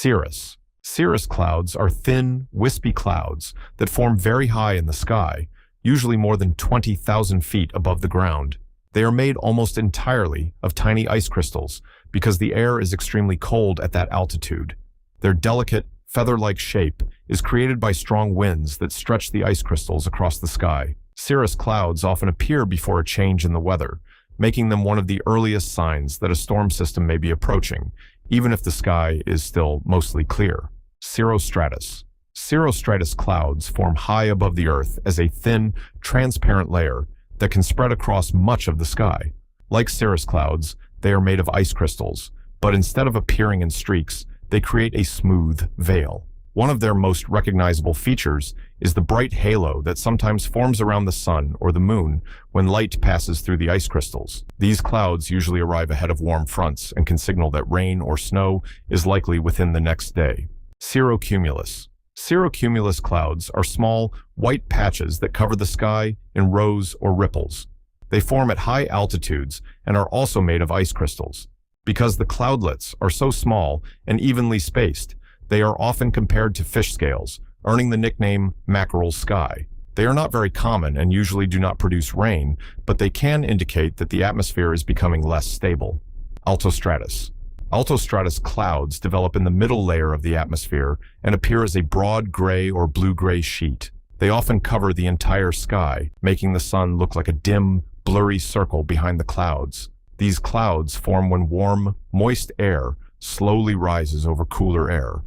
Cirrus. Cirrus clouds are thin, wispy clouds that form very high in the sky, usually more than 20,000 feet above the ground. They are made almost entirely of tiny ice crystals because the air is extremely cold at that altitude. Their delicate, feather-like shape is created by strong winds that stretch the ice crystals across the sky. Cirrus clouds often appear before a change in the weather, making them one of the earliest signs that a storm system may be approaching, even if the sky is still mostly clear. Cirrostratus. Cirrostratus clouds form high above the Earth as a thin, transparent layer that can spread across much of the sky. Like cirrus clouds, they are made of ice crystals, but instead of appearing in streaks, they create a smooth veil. One of their most recognizable features is the bright halo that sometimes forms around the sun or the moon when light passes through the ice crystals. These clouds usually arrive ahead of warm fronts and can signal that rain or snow is likely within the next day. Stratocumulus. Cirrocumulus clouds are small, white patches that cover the sky in rows or ripples. They form at high altitudes and are also made of ice crystals. Because the cloudlets are so small and evenly spaced, they are often compared to fish scales, earning the nickname mackerel sky. They are not very common and usually do not produce rain, but they can indicate that the atmosphere is becoming less stable. Altostratus. Altostratus clouds develop in the middle layer of the atmosphere and appear as a broad gray or blue-gray sheet. They often cover the entire sky, making the sun look like a dim, blurry circle behind the clouds. These clouds form when warm, moist air slowly rises over cooler air.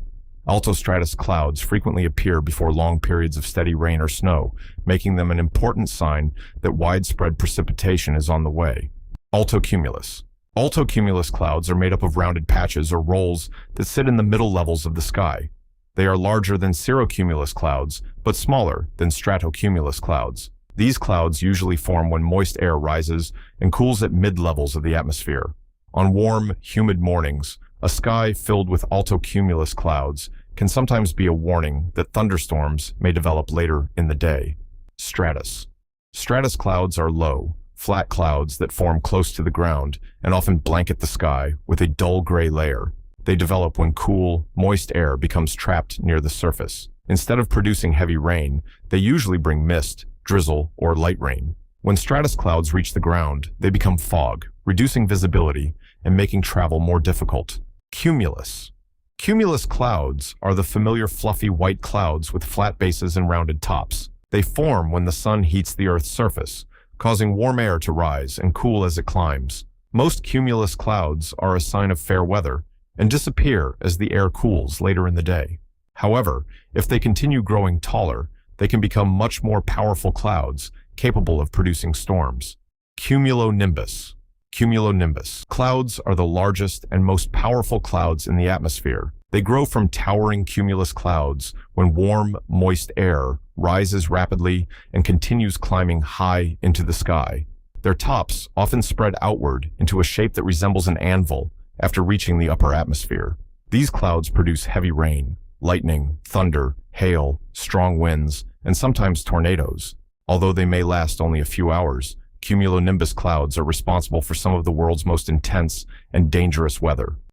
Altostratus clouds frequently appear before long periods of steady rain or snow, making them an important sign that widespread precipitation is on the way. Altocumulus. Altocumulus clouds are made up of rounded patches or rolls that sit in the middle levels of the sky. They are larger than cirrocumulus clouds, but smaller than stratocumulus clouds. These clouds usually form when moist air rises and cools at mid-levels of the atmosphere. On warm, humid mornings, a sky filled with altocumulus clouds can sometimes be a warning that thunderstorms may develop later in the day. Stratus. Stratus clouds are low, flat clouds that form close to the ground and often blanket the sky with a dull gray layer. They develop when cool, moist air becomes trapped near the surface. Instead of producing heavy rain, they usually bring mist, drizzle, or light rain. When stratus clouds reach the ground, they become fog, reducing visibility and making travel more difficult. Cumulus. Cumulus clouds are the familiar fluffy white clouds with flat bases and rounded tops. They form when the sun heats the Earth's surface, causing warm air to rise and cool as it climbs. Most cumulus clouds are a sign of fair weather and disappear as the air cools later in the day. However, if they continue growing taller, they can become much more powerful clouds capable of producing storms. Cumulonimbus. Cumulonimbus. Clouds are the largest and most powerful clouds in the atmosphere. They grow from towering cumulus clouds when warm, moist air rises rapidly and continues climbing high into the sky. Their tops often spread outward into a shape that resembles an anvil after reaching the upper atmosphere. These clouds produce heavy rain, lightning, thunder, hail, strong winds, and sometimes tornadoes. Although they may last only a few hours, cumulonimbus clouds are responsible for some of the world's most intense and dangerous weather.